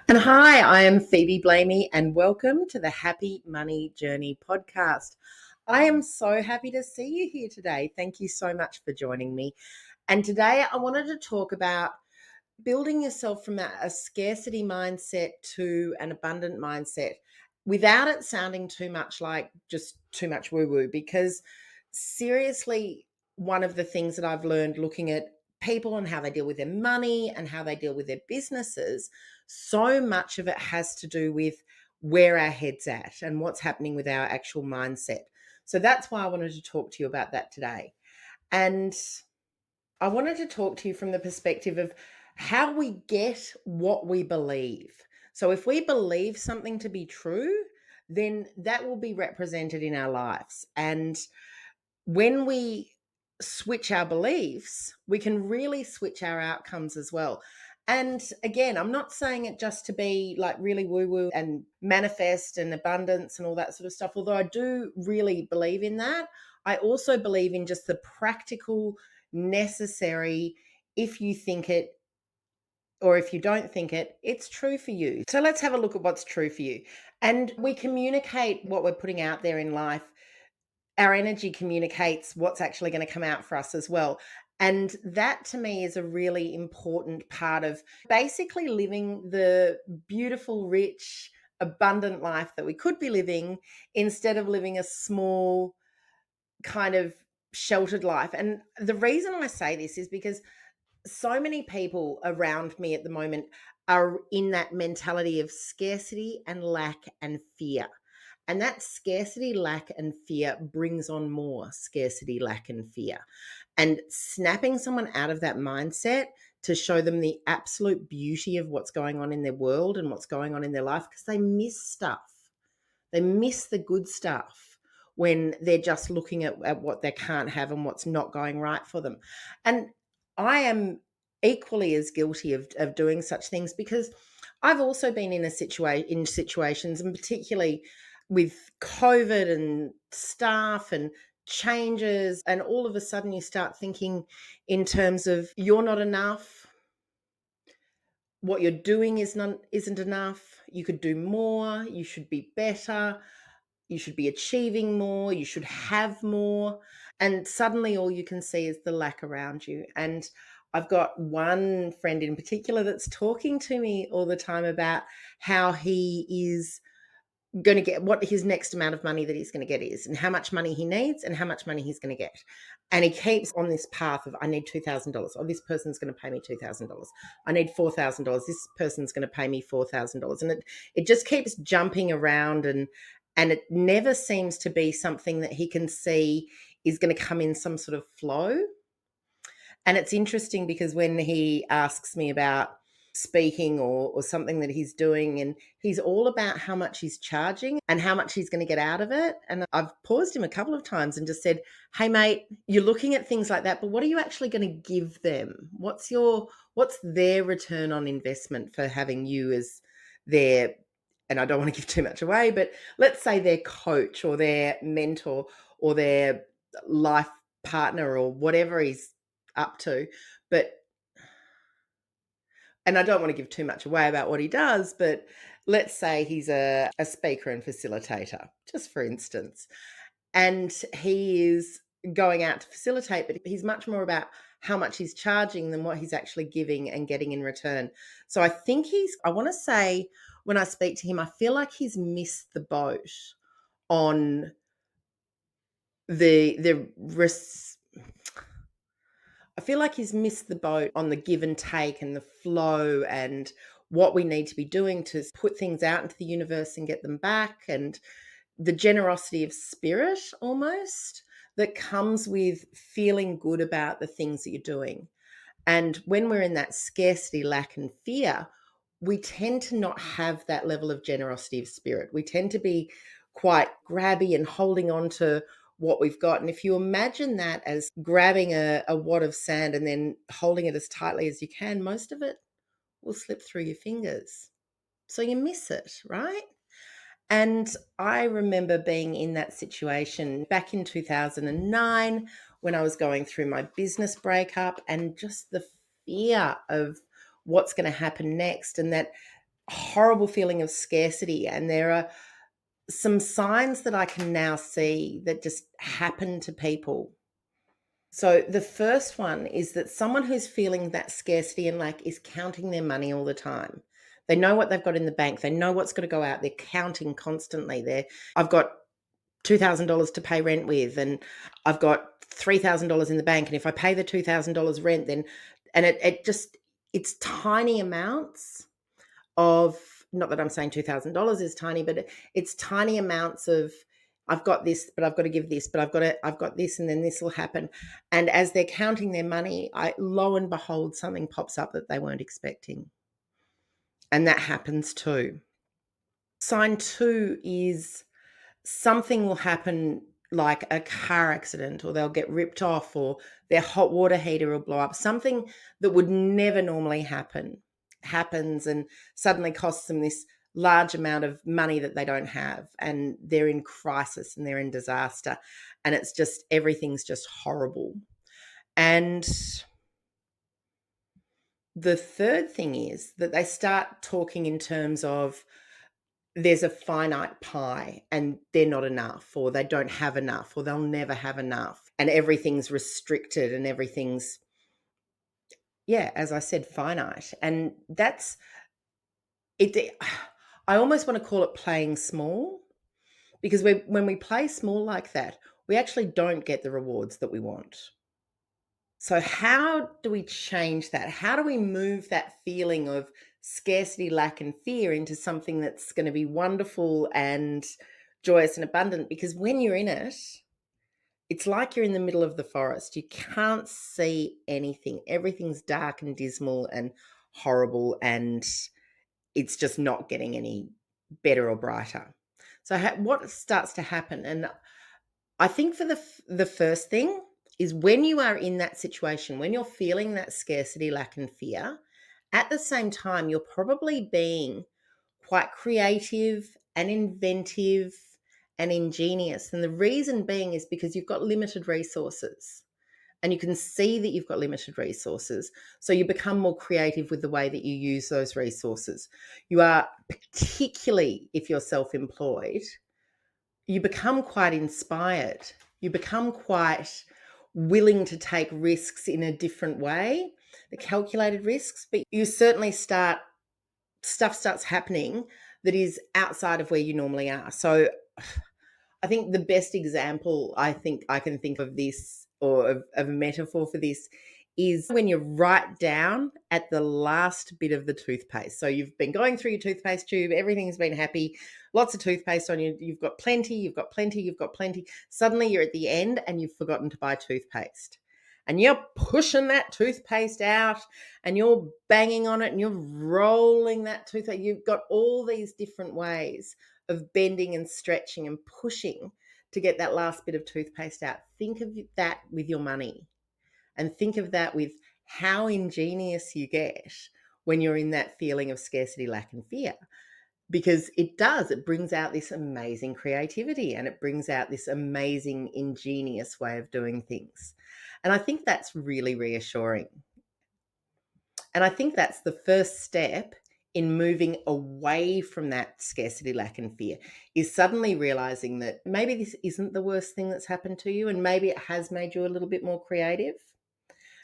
And hi, I am Phoebe Blamey, and welcome to the Happy Money Journey podcast. I am so happy to see you here today. Thank you so much for joining me. And today I wanted to talk about building yourself from a scarcity mindset to an abundant mindset without it sounding too much like just too much woo woo. Because seriously, one of the things that I've learned looking at people and how they deal with their money and how they deal with their businesses, so much of it has to do with where our head's at and what's happening with our actual mindset. So that's why I wanted to talk to you about that today. And I wanted to talk to you from the perspective of how we get what we believe. So if we believe something to be true, then that will be represented in our lives. And when we switch our beliefs, we can really switch our outcomes as well. And again, I'm not saying it just to be like really woo woo and manifest and abundance and all that sort of stuff, although I do really believe in that. I also believe in just the practical, necessary, if you think it or if you don't think it, it's true for you. So let's have a look at what's true for you. And we communicate what we're putting out there in life. Our energy communicates what's actually going to come out for us as well. And that to me is a really important part of basically living the beautiful, rich, abundant life that we could be living instead of living a small, kind of sheltered life. And the reason I say this is because so many people around me at the moment are in that mentality of scarcity and lack and fear. And that scarcity, lack, and fear brings on more scarcity, lack, and fear. And snapping someone out of that mindset to show them the absolute beauty of what's going on in their world and what's going on in their life, because they miss stuff. They miss the good stuff when they're just looking at what they can't have and what's not going right for them. And I am equally as guilty of doing such things because I've also been in situations, and particularly with COVID and staff and changes, and all of a sudden you start thinking in terms of you're not enough, what you're doing isn't enough, you could do more, you should be better, you should be achieving more, you should have more. And suddenly all you can see is the lack around you. And I've got one friend in particular that's talking to me all the time about how he is going to get, what his next amount of money that he's going to get is, and how much money he needs and how much money he's going to get. And he keeps on this path of, I need $2,000. Oh, this person's going to pay me $2,000. I need $4,000. This person's going to pay me $4,000. And it just keeps jumping around, and it never seems to be something that he can see is going to come in some sort of flow. And it's interesting because when he asks me about speaking or something that he's doing, and he's all about how much he's charging and how much he's going to get out of it. And I've paused him a couple of times and just said, hey mate, you're looking at things like that, but what are you actually going to give them? What's their return on investment for having you as their, and I don't want to give too much away, but let's say their coach or their mentor or their life partner or whatever he's up to. But, and I don't want to give too much away about what he does, but let's say he's a speaker and facilitator, just for instance, and he is going out to facilitate, but he's much more about how much he's charging than what he's actually giving and getting in return. So I think I want to say, when I speak to him, I feel like he's missed the boat on I feel like he's missed the boat on the give and take and the flow and what we need to be doing to put things out into the universe and get them back, and the generosity of spirit almost that comes with feeling good about the things that you're doing. And when we're in that scarcity, lack, and fear, we tend to not have that level of generosity of spirit. We tend to be quite grabby and holding on to what we've got. And if you imagine that as grabbing a wad of sand and then holding it as tightly as you can, most of it will slip through your fingers. So you miss it, right? And I remember being in that situation back in 2009 when I was going through my business breakup, and just the fear of what's going to happen next, and that horrible feeling of scarcity. And there are some signs that I can now see that just happen to people. So the first one is that someone who's feeling that scarcity and lack is counting their money all the time. They know what they've got in the bank. They know what's going to go out. They're counting constantly. I've got $2,000 to pay rent with, and I've got $3,000 in the bank. And if I pay the $2,000 rent, then, and it's tiny amounts of, not that I'm saying $2,000 is tiny, but it's tiny amounts of, I've got this, but I've got to give this, but I've got this, and then this will happen. And as they're counting their money, lo and behold, something pops up that they weren't expecting. And that happens too. Sign two is something will happen, like a car accident, or they'll get ripped off, or their hot water heater will blow up. Something that would never normally happens and suddenly costs them this large amount of money that they don't have, and they're in crisis and they're in disaster, and it's just, everything's just horrible. And the third thing is that they start talking in terms of, there's a finite pie and they're not enough, or they don't have enough, or they'll never have enough, and everything's restricted and everything's, yeah, as I said, finite. And that's it. I almost want to call it playing small, because when we play small like that, we actually don't get the rewards that we want. So how do we change that? How do we move that feeling of scarcity, lack, and fear into something that's going to be wonderful and joyous and abundant? Because when you're in it, it's like you're in the middle of the forest. You can't see anything. Everything's dark and dismal and horrible, and it's just not getting any better or brighter. So what starts to happen? And I think for the first thing is, when you are in that situation, when you're feeling that scarcity, lack, and fear, at the same time, you're probably being quite creative and inventive and ingenious. And the reason being is because you've got limited resources, and you can see that you've got limited resources. So you become more creative with the way that you use those resources. You are, particularly if you're self-employed, you become quite inspired. You become quite willing to take risks in a different way, the calculated risks, but you certainly stuff starts happening that is outside of where you normally are. So I think the best example I think I can think of this, or of a metaphor for this, is when you're right down at the last bit of the toothpaste. So you've been going through your toothpaste tube, everything's been happy, lots of toothpaste on you, you've got plenty, you've got plenty, you've got plenty. Suddenly you're at the end and you've forgotten to buy toothpaste. And you're pushing that toothpaste out and you're banging on it and you're rolling that toothpaste. You've got all these different ways of bending and stretching and pushing to get that last bit of toothpaste out. Think of that with your money, and think of that with how ingenious you get when you're in that feeling of scarcity, lack, and fear. Because it brings out this amazing creativity, and it brings out this amazing, ingenious way of doing things. And I think that's really reassuring. And I think that's the first step in moving away from that scarcity, lack, and fear, is suddenly realizing that maybe this isn't the worst thing that's happened to you, and maybe it has made you a little bit more creative,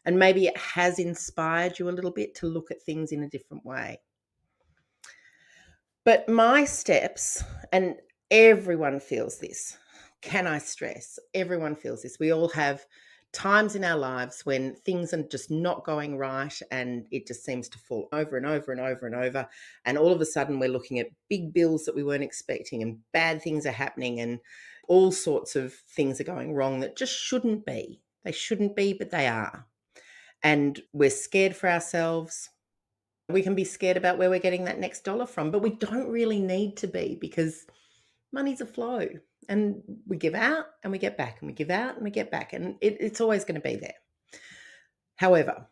and maybe it has inspired you a little bit to look at things in a different way. But my steps, and everyone feels this, can I stress? Everyone feels this. We all have times in our lives when things are just not going right, and it just seems to fall over and over and over and over. And all of a sudden we're looking at big bills that we weren't expecting, and bad things are happening, and all sorts of things are going wrong that just shouldn't be. They shouldn't be, but they are. And we're scared for ourselves. We can be scared about where we're getting that next dollar from, but we don't really need to be, because money's a flow, and we give out and we get back, and we give out and we get back, and it's always going to be there. However,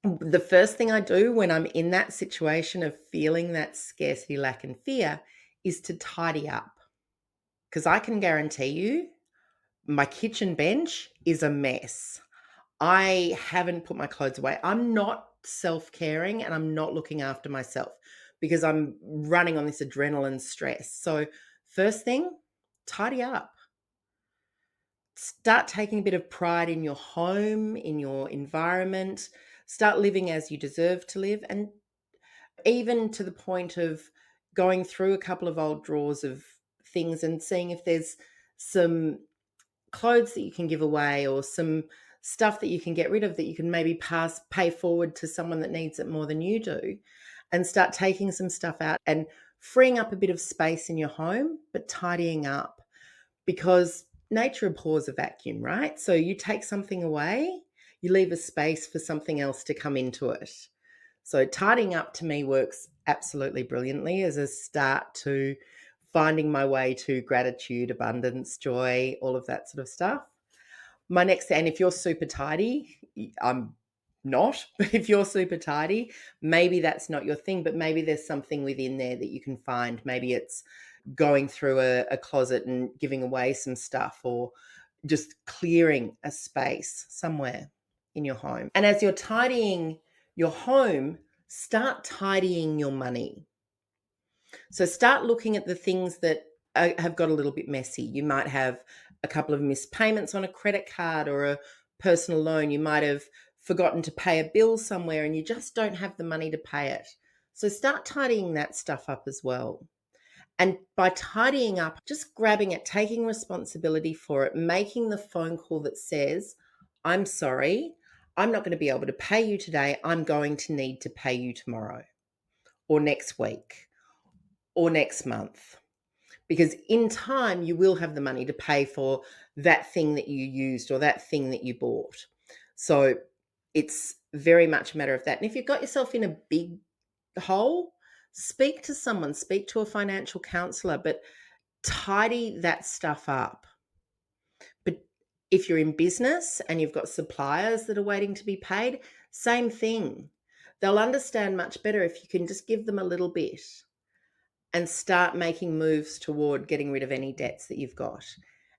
the first thing I do when I'm in that situation of feeling that scarcity, lack, and fear is to tidy up. Because I can guarantee you, my kitchen bench is a mess. I haven't put my clothes away. I'm not self-caring, and I'm not looking after myself. because I'm running on this adrenaline stress. So, first thing, tidy up. Start taking a bit of pride in your home, in your environment. Start living as you deserve to live. And even to the point of going through a couple of old drawers of things and seeing if there's some clothes that you can give away or some stuff that you can get rid of that you can maybe pay forward to someone that needs it more than you do, and start taking some stuff out and freeing up a bit of space in your home, but tidying up, because nature abhors a vacuum, right? So you take something away, you leave a space for something else to come into it. So tidying up to me works absolutely brilliantly as a start to finding my way to gratitude, abundance, joy, all of that sort of stuff. My next, and if you're super tidy, I'm not, but if you're super tidy, maybe that's not your thing, but maybe there's something within there that you can find. Maybe it's going through a closet and giving away some stuff, or just clearing a space somewhere in your home. And as you're tidying your home, start tidying your money. So start looking at the things that have got a little bit messy. You might have a couple of missed payments on a credit card or a personal loan. You might have forgotten to pay a bill somewhere and you just don't have the money to pay it. So start tidying that stuff up as well. And by tidying up, just grabbing it, taking responsibility for it, making the phone call that says, I'm sorry, I'm not going to be able to pay you today. I'm going to need to pay you tomorrow or next week or next month. Because in time, you will have the money to pay for that thing that you used or that thing that you bought. So it's very much a matter of that. And if you've got yourself in a big hole, speak to someone, speak to a financial counselor, but tidy that stuff up. But if you're in business and you've got suppliers that are waiting to be paid, same thing. They'll understand much better if you can just give them a little bit and start making moves toward getting rid of any debts that you've got.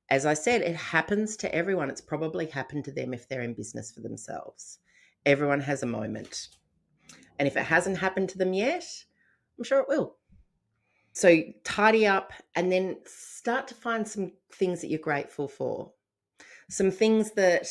As I said, it happens to everyone. It's probably happened to them if they're in business for themselves. Everyone has a moment. And if it hasn't happened to them yet, I'm sure it will. So tidy up and then start to find some things that you're grateful for. Some things that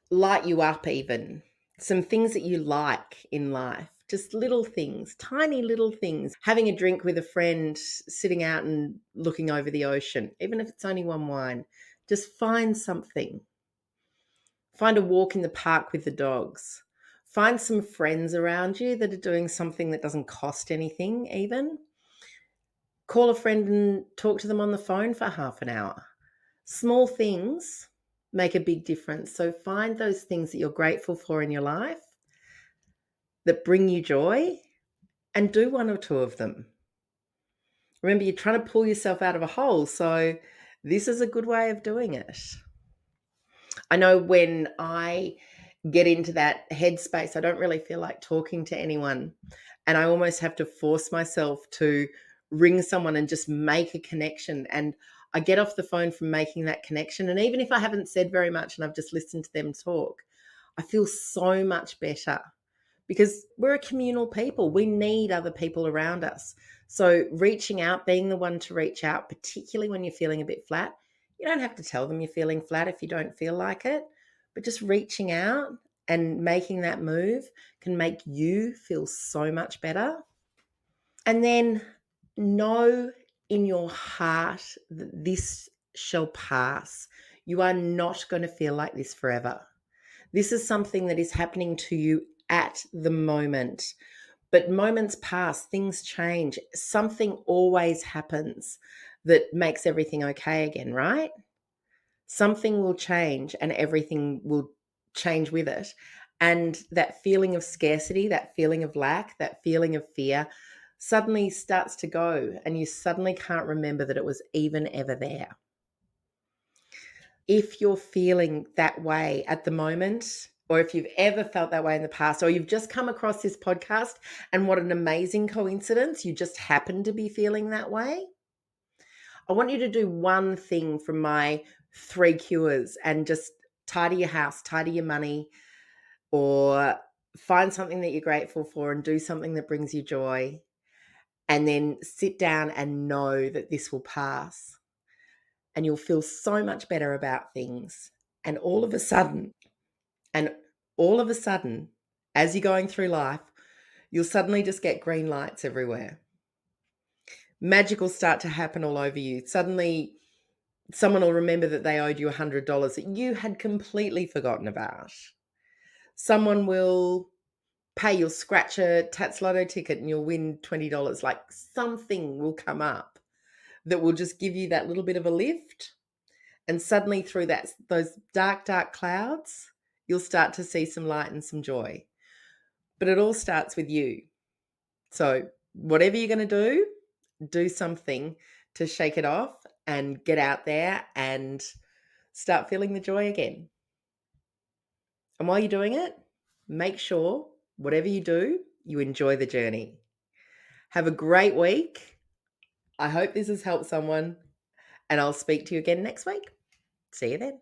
light you up even. Some things that you like in life. Just little things, tiny little things. Having a drink with a friend, sitting out and looking over the ocean, even if it's only one wine. Just find something. Find a walk in the park with the dogs. Find some friends around you that are doing something that doesn't cost anything even. Call a friend and talk to them on the phone for half an hour. Small things make a big difference. So find those things that you're grateful for in your life that bring you joy and do one or two of them. Remember, you're trying to pull yourself out of a hole. So this is a good way of doing it. I know when I get into that headspace, I don't really feel like talking to anyone. And I almost have to force myself to ring someone and just make a connection. And I get off the phone from making that connection. And even if I haven't said very much and I've just listened to them talk, I feel so much better, because we're a communal people. We need other people around us. So reaching out, being the one to reach out, particularly when you're feeling a bit flat, you don't have to tell them you're feeling flat if you don't feel like it, but just reaching out and making that move can make you feel so much better. And then know in your heart that this shall pass. You are not going to feel like this forever. This is something that is happening to you at the moment. But moments pass, things change. Something always happens that makes everything okay again, right? Something will change and everything will change with it. And that feeling of scarcity, that feeling of lack, that feeling of fear suddenly starts to go, and you suddenly can't remember that it was even ever there. If you're feeling that way at the moment, or if you've ever felt that way in the past, or you've just come across this podcast and what an amazing coincidence, you just happen to be feeling that way, I want you to do one thing from my 3 cures and just tidy your house, tidy your money, or find something that you're grateful for and do something that brings you joy. and then sit down and know that this will pass, and you'll feel so much better about things. And all of a sudden, and all of a sudden, as you're going through life, you'll suddenly just get green lights everywhere. Magic will start to happen all over you. Suddenly, someone will remember that they owed you $100 that you had completely forgotten about. Someone will pay, you'll scratch a Tats Lotto ticket and you'll win $20. Like, something will come up that will just give you that little bit of a lift. And suddenly, through those dark, dark clouds, you'll start to see some light and some joy. But it all starts with you. So whatever you're going to do something to shake it off and get out there and start feeling the joy again. And while you're doing it, make sure whatever you do, you enjoy the journey. Have a great week. I hope this has helped someone, and I'll speak to you again next week. See you then.